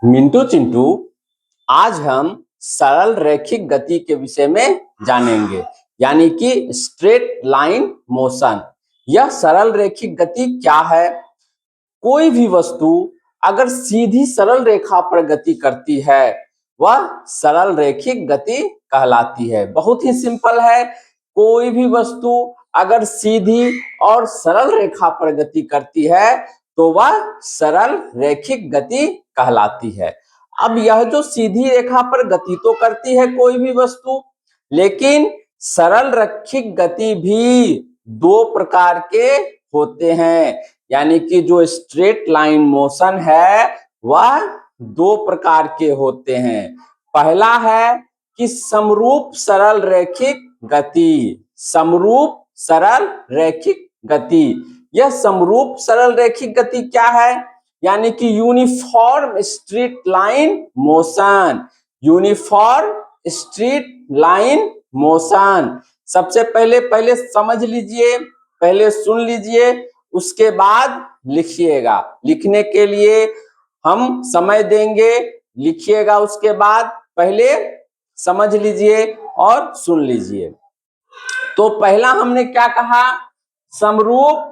मिंटू चिंटू, आज हम सरल रैखिक गति के विषय में जानेंगे, यानी कि स्ट्रेट लाइन मोशन। यह सरल रैखिक गति क्या है? कोई भी वस्तु अगर सीधी सरल रेखा पर गति करती है वह सरल रैखिक गति कहलाती है। बहुत ही सिंपल है। कोई भी वस्तु अगर सीधी और सरल रेखा पर गति करती है तो वह सरल रैखिक गति कहलाती है। अब यह जो सीधी रेखा पर गति तो करती है कोई भी वस्तु, लेकिन सरल रैखिक गति भी दो प्रकार के होते हैं, यानी कि जो स्ट्रेट लाइन मोशन है वह दो प्रकार के होते हैं। पहला है कि समरूप सरल रैखिक गति। समरूप सरल रैखिक गति, यह समरूप सरल रैखिक गति क्या है? यानी कि uniform straight line motion. Uniform straight line motion. सबसे पहले समझ लीजिए, पहले सुन लीजिए, उसके बाद लिखिएगा। लिखने के लिए हम समय देंगे, लिखिएगा उसके बाद। पहले समझ लीजिए और सुन लीजिए। तो पहला हमने क्या कहा? समरूप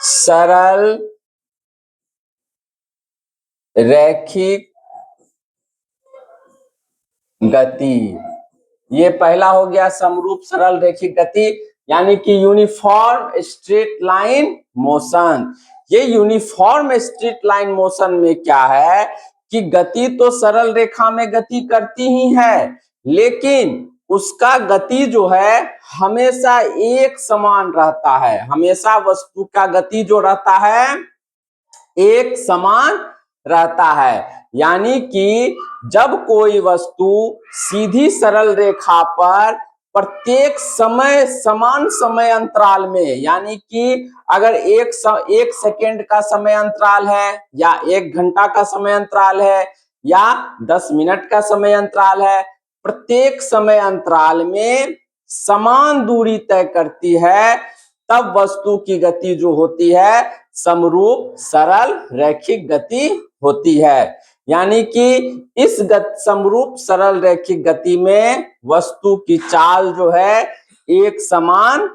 सरल रैखिक गति। ये पहला हो गया समरूप सरल रैखिक गति, यानी कि यूनिफॉर्म स्ट्रेट लाइन मोशन। ये यूनिफॉर्म स्ट्रेट लाइन मोशन में क्या है कि गति तो सरल रेखा में गति करती ही है, लेकिन उसका गति जो है हमेशा एक समान रहता है। हमेशा वस्तु का गति जो रहता है एक समान रहता है। यानी कि जब कोई वस्तु सीधी सरल रेखा पर प्रत्येक समय समान समय अंतराल में, यानी कि अगर एक सेकेंड का समय अंतराल है या 1 घंटा का समय अंतराल है या 10 मिनट का समय अंतराल है, प्रत्येक समय अंतराल में समान दूरी तय करती है, तब वस्तु की गति जो होती है समरूप सरल रैखिक गति होती है। यानी कि इस समरूप सरल रैखिक गति में वस्तु की चाल जो है एक समान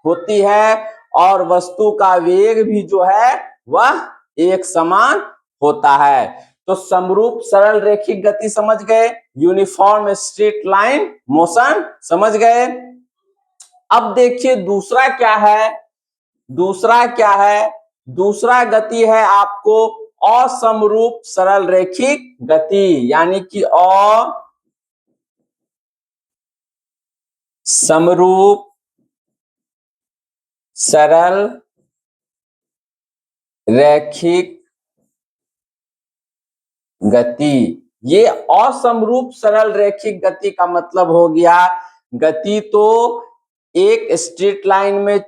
होती है और वस्तु का वेग भी जो है वह एक समान होता है। तो समरूप सरल रैखिक गति समझ गए, यूनिफॉर्म स्ट्रेट लाइन मोशन समझ गए। अब देखिए दूसरा क्या है? दूसरा गति है आपको असमरूप सरल रैखिक गति, यानी कि असमरूप सरल रैखिक गति। ये असमरूप सरल रैखिक गति का मतलब हो गया गति तो एक स्ट्रेट लाइन में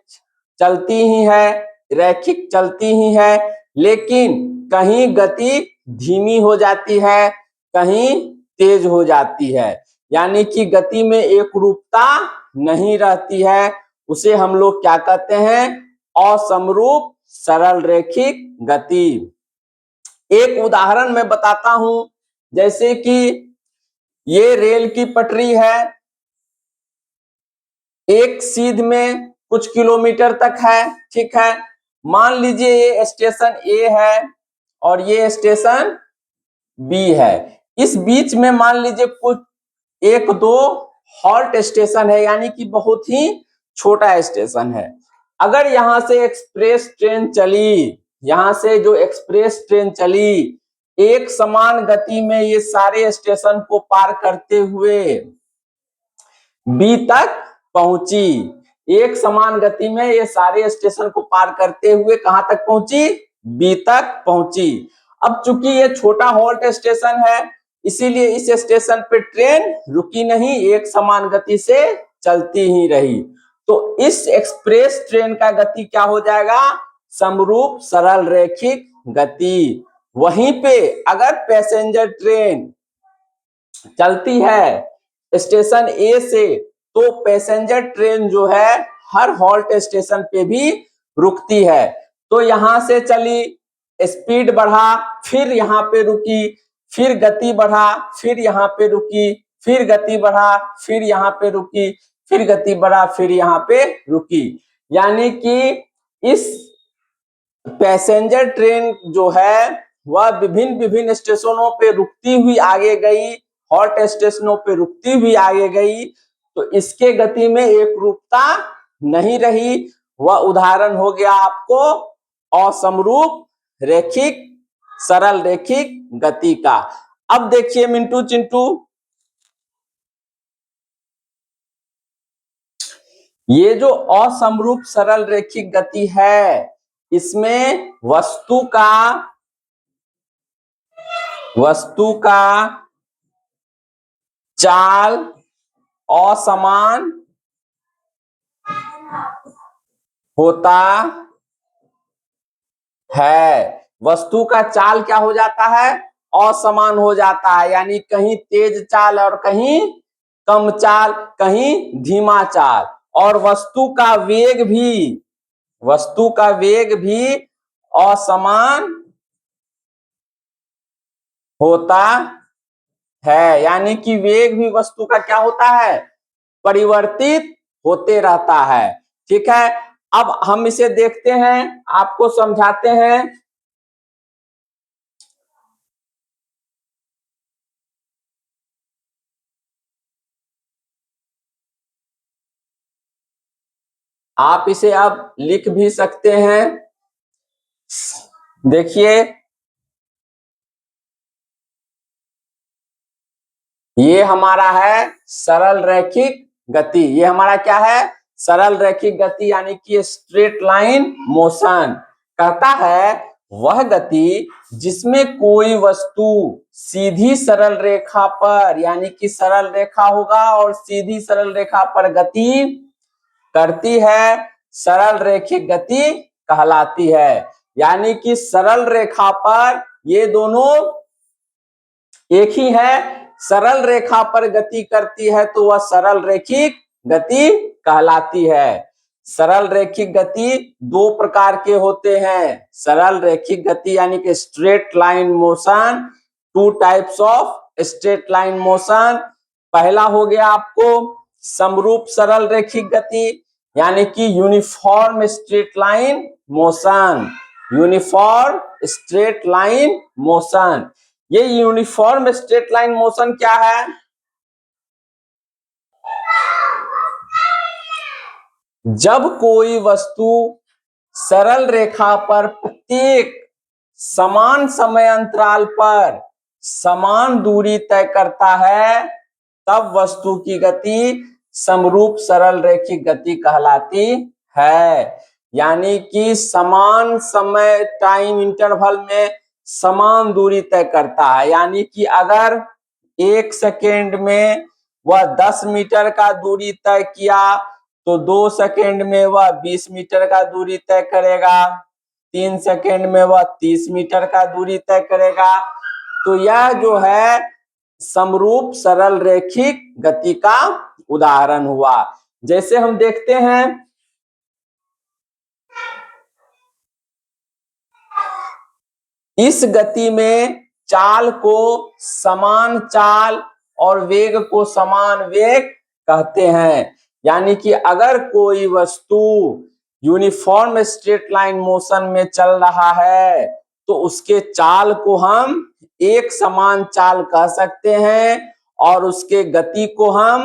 चलती ही है, रैखिक चलती ही है, लेकिन कहीं गति धीमी हो जाती है, कहीं तेज हो जाती है। यानी कि गति में एक रूपता नहीं रहती है। उसे हम लोग क्या कहते हैं? असमरूप सरल रैखिक गति। एक उदाहरण मैं बताता हूं, जैसे कि ये रेल की पटरी है, एक सीध में कुछ किलोमीटर तक है, ठीक है। मान लीजिए ये स्टेशन ए है और ये स्टेशन बी है। इस बीच में मान लीजिए कुछ 1-2 हॉल्ट स्टेशन है, यानी कि बहुत ही छोटा स्टेशन है। अगर यहां से एक्सप्रेस ट्रेन चली, यहां से जो एक्सप्रेस ट्रेन चली, एक समान गति में ये सारे स्टेशन को पार करते हुए बी तक पहुंची। एक समान गति में ये सारे स्टेशन को पार करते हुए कहां तक पहुंची? बी तक पहुंची। अब चूंकि ये छोटा हॉल्ट स्टेशन है, इसीलिए इस स्टेशन पे ट्रेन रुकी नहीं, एक समान गति से चलती ही रही। तो इस एक्सप्रेस ट्रेन का गति क्या हो जाएगा? समरूप सरल रैखिक गति। वहीं पे अगर पैसेंजर ट्रेन चलती है स्टेशन ए से, तो पैसेंजर ट्रेन जो है हर हॉल्ट स्टेशन पे भी रुकती है। तो यहां से चली, स्पीड बढ़ा, फिर यहाँ पे रुकी, फिर गति बढ़ा, फिर यहाँ पे रुकी, फिर गति बढ़ा, फिर यहाँ पे रुकी, फिर गति बढ़ा, फिर यहाँ पे रुकी। यानी कि इस पैसेंजर ट्रेन जो है वह विभिन्न विभिन्न स्टेशनों पे रुकती हुई आगे गई, हॉट स्टेशनों पे रुकती हुई आगे गई, तो इसके गति में एक रूपता नहीं रही। वह उदाहरण हो गया आपको असमरूप रैखिक सरल रैखिक गति का। अब देखिए मिंटू चिंटू, ये जो असमरूप सरल रैखिक गति है, इसमें वस्तु का चाल असमान होता है। वस्तु का चाल क्या हो जाता है? असमान हो जाता है। यानी कहीं तेज चाल और कहीं कम चाल, कहीं धीमा चाल। और वस्तु का वेग भी असमान होता है। यानी कि वेग भी वस्तु का क्या होता है? परिवर्तित होते रहता है। ठीक है, अब हम इसे देखते हैं, आपको समझाते हैं। आप इसे अब लिख भी सकते हैं। देखिए, ये हमारा है सरल रैखिक गति। ये हमारा क्या है? सरल रैखिक गति, यानी कि स्ट्रेट लाइन मोशन। कहता है वह गति जिसमें कोई वस्तु सीधी सरल रेखा पर, यानी कि सरल रेखा होगा और सीधी सरल रेखा पर गति करती है, सरल रैखिक गति कहलाती है। यानी कि सरल रेखा पर ये दोनों एक ही है, सरल रेखा पर गति करती है तो वह सरल रैखिक गति कहलाती है। सरल रैखिक गति दो प्रकार के होते हैं। सरल रैखिक गति यानी कि straight line motion, two types of straight line motion. पहला हो गया आपको समरूप सरल रैखिक गति, यानी कि uniform straight line motion. Uniform straight line motion. ये यूनिफॉर्म स्ट्रेट लाइन मोशन क्या है? जब कोई वस्तु सरल रेखा पर प्रत्येक समान समय अंतराल पर समान दूरी तय करता है, तब वस्तु की गति समरूप सरल रैखिक गति कहलाती है। यानी कि समान समय टाइम इंटरवल में समान दूरी तय करता है। यानी कि अगर 1 सेकेंड में वह 10 मीटर का दूरी तय किया तो 2 सेकेंड में वह 20 मीटर का दूरी तय करेगा, 3 सेकेंड में वह 30 मीटर का दूरी तय करेगा। तो यह जो है समरूप सरल रैखिक गति का उदाहरण हुआ। जैसे हम देखते हैं, इस गति में चाल को समान चाल और वेग को समान वेग कहते हैं। यानी कि अगर कोई वस्तु यूनिफॉर्म स्ट्रेट लाइन मोशन में चल रहा है तो उसके चाल को हम एक समान चाल कह सकते हैं और उसके गति को हम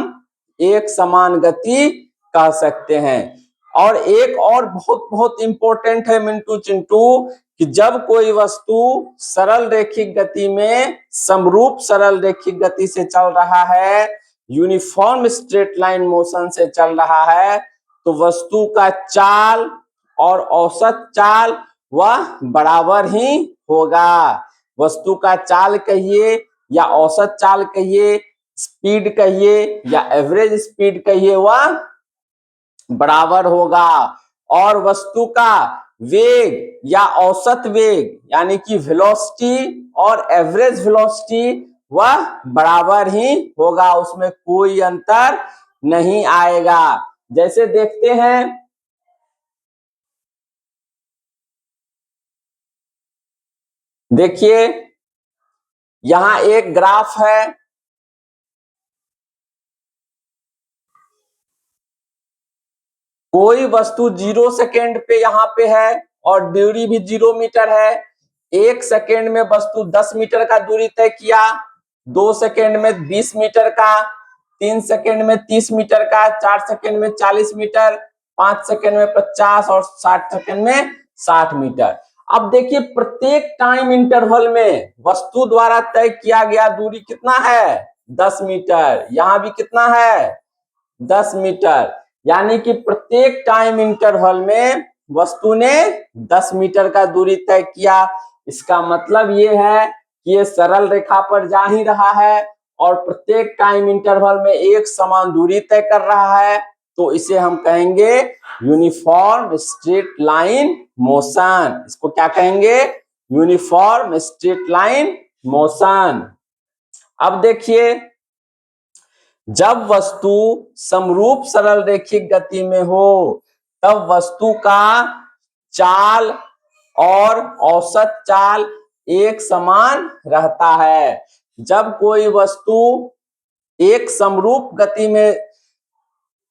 एक समान गति कह सकते हैं। और एक और बहुत बहुत इंपॉर्टेंट है मिंटू चिंटू, कि जब कोई वस्तु सरल रैखिक गति में समरूप सरल रैखिक गति से चल रहा है, यूनिफॉर्म स्ट्रेट लाइन मोशन से चल रहा है, तो वस्तु का चाल और औसत चाल वह बराबर ही होगा। वस्तु का चाल कहिए या औसत चाल कहिए, स्पीड कहिए या एवरेज स्पीड कहिए, वह बराबर होगा। और वस्तु का वेग या औसत वेग यानी कि वेलोसिटी और एवरेज वेलोसिटी वह बराबर ही होगा, उसमें कोई अंतर नहीं आएगा। जैसे देखते हैं, देखिए यहां एक ग्राफ है, कोई वस्तु 0 सेकेंड पे यहाँ पे है और दूरी भी 0 मीटर है। 1 सेकेंड में वस्तु 10 मीटर का दूरी तय किया, 2 सेकेंड में 20 मीटर का, 3 सेकेंड में 30 मीटर का, 4 सेकेंड में 40 मीटर, 5 सेकेंड में 50 और 60 सेकेंड में 60 मीटर। अब देखिए प्रत्येक टाइम इंटरवल में वस्तु द्वारा तय किया गया दूरी कितना है, 10 मीटर। यहाँ भी कितना है, 10 मीटर। यानी कि प्रत्येक टाइम इंटरवल में वस्तु ने 10 मीटर का दूरी तय किया। इसका मतलब ये है कि ये सरल रेखा पर जा ही रहा है और प्रत्येक टाइम इंटरवल में एक समान दूरी तय कर रहा है, तो इसे हम कहेंगे यूनिफॉर्म स्ट्रेट लाइन मोशन। इसको क्या कहेंगे, यूनिफॉर्म स्ट्रेट लाइन मोशन। अब देखिए जब वस्तु समरूप सरल रैखिक गति में हो तब वस्तु का चाल और औसत चाल एक समान रहता है। जब कोई वस्तु एक समरूप गति में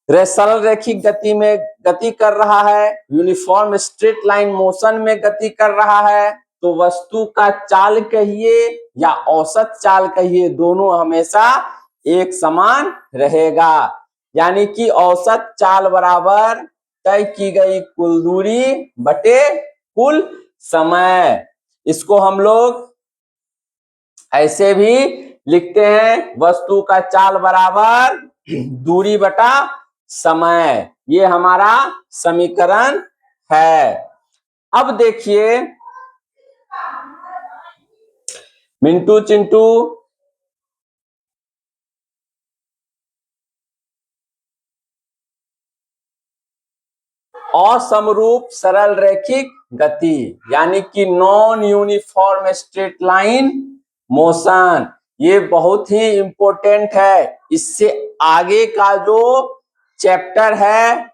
सरल रैखिक गति में गति कर रहा है, यूनिफॉर्म स्ट्रेट लाइन मोशन में गति कर रहा है, तो वस्तु का चाल कहिए या औसत चाल कहिए, दोनों हमेशा एक समान रहेगा। यानी कि औसत चाल बराबर तय की गई कुल दूरी बटे कुल समय। इसको हम लोग ऐसे भी लिखते हैं, वस्तु का चाल बराबर दूरी बटा समय। ये हमारा समीकरण है। अब देखिए मिंटू चिंटू, असमरूप सरल रैखिक गति यानी कि non uniform straight line motion, ये बहुत ही इंपॉर्टेंट है। इससे आगे का जो चैप्टर है,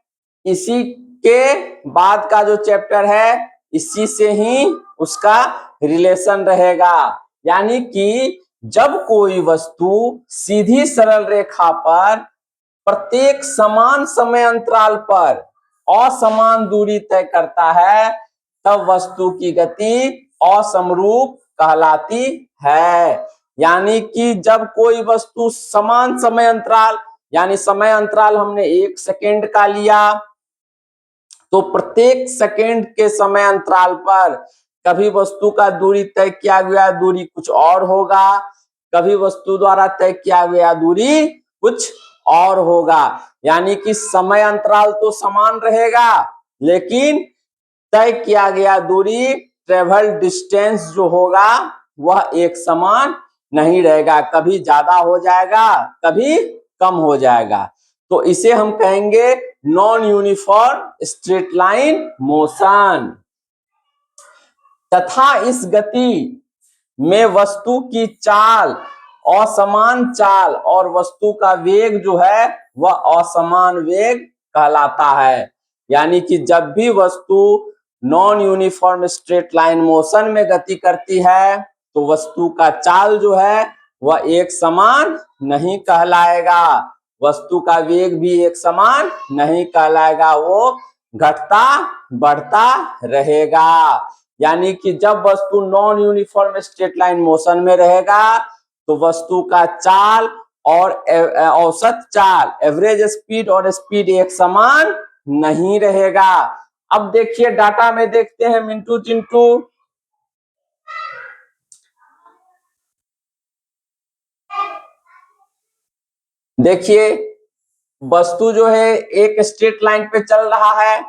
इसी के बाद का जो चैप्टर है, इसी से ही उसका रिलेशन रहेगा। यानी कि जब कोई वस्तु सीधी सरल रेखा पर प्रत्येक समान समय अंतराल पर असमान दूरी तय करता है, तब वस्तु की गति असमरूप कहलाती है। यानी कि जब कोई वस्तु समान समय अंतराल, यानी समय अंतराल हमने 1 सेकेंड का लिया, तो प्रत्येक सेकेंड के समय अंतराल पर कभी वस्तु का दूरी तय किया गया दूरी कुछ और होगा, कभी वस्तु द्वारा तय किया गया दूरी कुछ और होगा। यानी कि समय अंतराल तो समान रहेगा, लेकिन तय किया गया दूरी, ट्रेवल डिस्टेंस जो होगा वह एक समान नहीं रहेगा, कभी ज्यादा हो जाएगा, कभी कम हो जाएगा। तो इसे हम कहेंगे non uniform straight line motion. तथा इस गति में वस्तु की चाल असमान चाल और वस्तु का वेग जो है वह असमान वेग कहलाता है। यानी कि जब भी वस्तु non uniform straight line motion में गति करती है, तो वस्तु का चाल जो है वह एक समान नहीं कहलाएगा, वस्तु का वेग भी एक समान नहीं कहलाएगा, वो घटता बढ़ता रहेगा। यानी कि जब वस्तु non uniform straight line motion में रहेगा, तो वस्तु का चाल और औसत चाल, एवरेज स्पीड और स्पीड एक समान नहीं रहेगा। अब देखिए डाटा में देखते हैं मिंटू चिंटू, देखिए वस्तु जो है एक स्ट्रेट लाइन पे चल रहा है।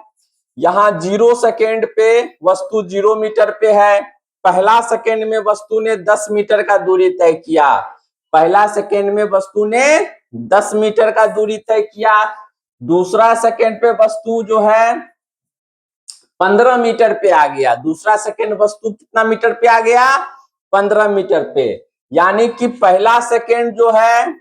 यहाँ 0 सेकेंड पे वस्तु 0 मीटर पे है। पहला सेकेंड में वस्तु ने 10 मीटर का दूरी तय किया, पहला सेकेंड में वस्तु ने 10 मीटर का दूरी तय किया। दूसरा सेकेंड पे वस्तु जो है 15 मीटर पे आ गया, दूसरा सेकेंड वस्तु कितना मीटर पे आ गया, 15 मीटर पे। यानी कि पहला सेकेंड जो है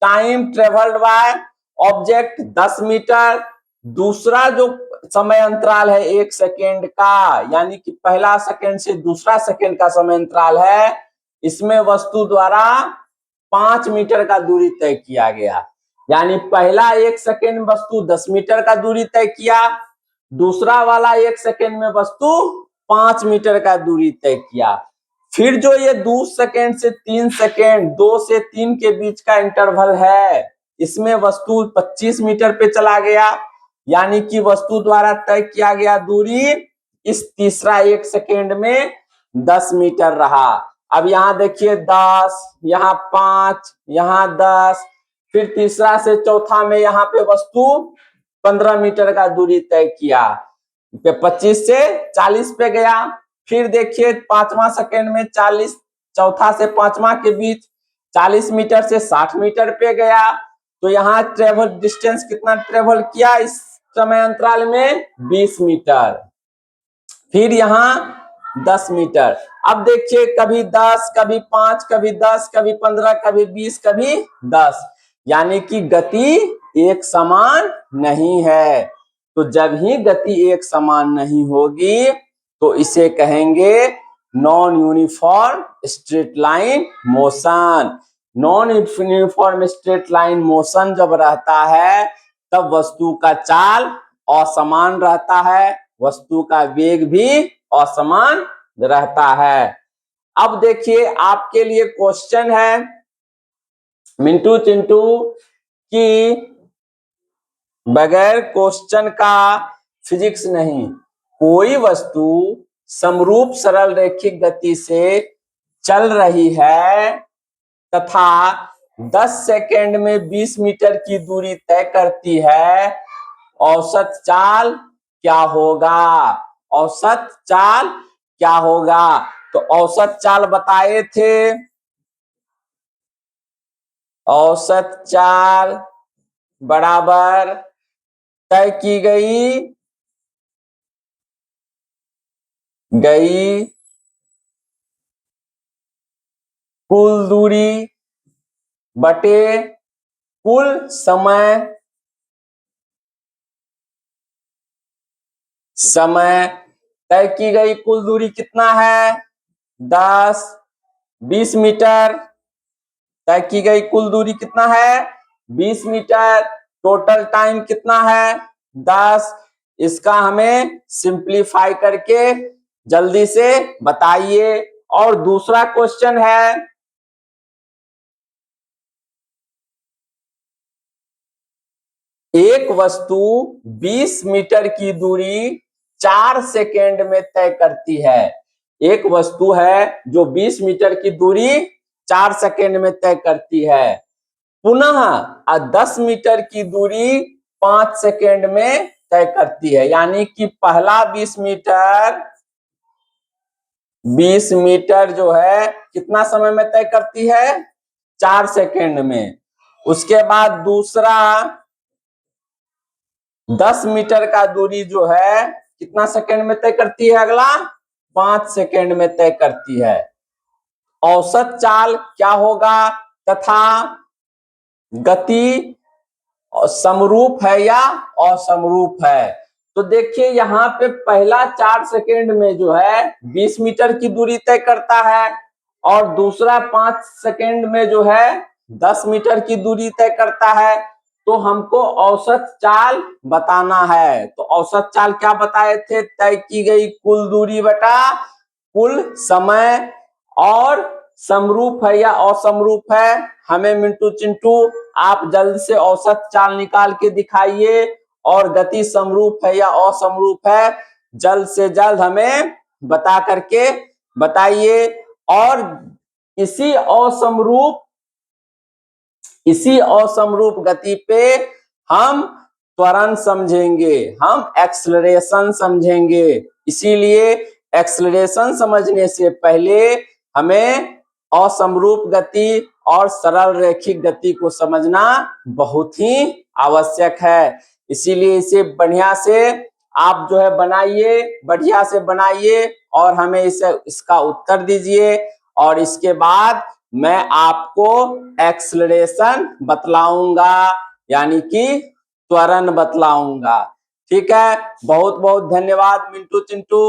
time travelled by object 10 metre, दूसरा जो समय अंतराल है 1 सेकेंड का, यानी कि पहला सेकेंड से दूसरा सेकेंड का समय अंतराल है। इसमें वस्तु द्वारा 5 मीटर का दूरी तय किया गया, यानी पहला 1 सेकेंड में वस्तु 10 मीटर का दूरी तय किया, दूसरा वाला 1 सेकेंड में वस्तु 5 मीटर का दूरी तय किया। फिर जो ये 2 सेकेंड से 3 सेकेंड, 2 से 3 के बीच का इंटरवल है, इसमें वस्तु 25 मीटर पे चला गया, यानी कि वस्तु द्वारा तय किया गया दूरी इस तीसरा 1 सेकेंड में 10 मीटर रहा। अब यहाँ देखिए 10, यहाँ 5, यहाँ 10, फिर तीसरा से चौथा में यहाँ पे वस्तु 15 मीटर का दूरी तय किया, 25 से 40 पे गया। फिर देखिए पांचवा सेकेंड में 40, चौथा से पांचवा के बीच 40 मीटर से 60 मीटर पे गया। तो यहाँ ट्रेवल डिस्टेंस कितना ट्रेवल किया इस समय अंतराल में? 20 मीटर। फिर यहाँ 10 मीटर। अब देखिए कभी 10, कभी 5, कभी 10, कभी 15, कभी 20, कभी 10, यानी कि गति एक समान नहीं है। तो जब ही गति एक समान नहीं होगी तो इसे कहेंगे non uniform straight line motion. Non uniform straight line motion जब रहता है तब वस्तु का चाल असमान रहता है, वस्तु का वेग भी असमान रहता है। अब देखिए आपके लिए क्वेश्चन है मिंटू चिंटू कि बगैर क्वेश्चन का फिजिक्स नहीं। कोई वस्तु समरूप सरल रैखिक गति से चल रही है तथा 10 सेकेंड में 20 मीटर की दूरी तय करती है, औसत चाल क्या होगा? औसत चाल क्या होगा? तो औसत चाल बताए थे, औसत चाल बराबर तय की गई कुल दूरी बटे कुल समय तय की गई कुल दूरी कितना है? 10, 20 मीटर। तय की गई कुल दूरी कितना है? 20 मीटर। टोटल टाइम कितना है? 10। इसका हमें सिंप्लीफाई करके जल्दी से बताइए। और दूसरा क्वेश्चन है एक वस्तु 20 मीटर की दूरी 4 सेकेंड में तय करती है। एक वस्तु है जो 20 मीटर की दूरी 4 सेकेंड में तय करती है, पुनः 10 मीटर की दूरी 5 सेकेंड में तय करती है, यानी कि पहला 20 मीटर जो है कितना समय में तय करती है? 4 सेकेंड में। उसके बाद दूसरा 10 मीटर का दूरी जो है कितना सेकेंड में तय करती है? अगला 5 सेकेंड में तय करती है। औसत चाल क्या होगा तथा गति समरूप है या असमरूप है? तो देखिए यहाँ पे पहला 4 सेकेंड में जो है 20 मीटर की दूरी तय करता है और दूसरा 5 सेकेंड में जो है 10 मीटर की दूरी तय करता है। तो हमको औसत चाल बताना है। तो औसत चाल क्या बताए थे? तय की गई कुल दूरी बटा कुल समय। और समरूप है या असमरूप है? हमें मिंटू चिंटू आप जल्द से औसत चाल निकाल के दिखाइए और गति समरूप है या असमरूप है जल्द से जल्द हमें बता करके बताइए। और इसी असमरूप गति पे हम त्वरण समझेंगे, हम एक्सलरेशन समझेंगे। इसीलिए एक्सलरेशन समझने से पहले हमें असमरूप गति और सरल रैखिक गति को समझना बहुत ही आवश्यक है। इसीलिए इसे बढ़िया से आप जो है बनाइए, बढ़िया से बनाइए और हमें इसका उत्तर दीजिए। और इसके बाद मैं आपको एक्सलरेशन बतलाऊंगा, यानी कि त्वरण बतलाऊंगा। ठीक है, बहुत बहुत धन्यवाद मिंटू चिंटू।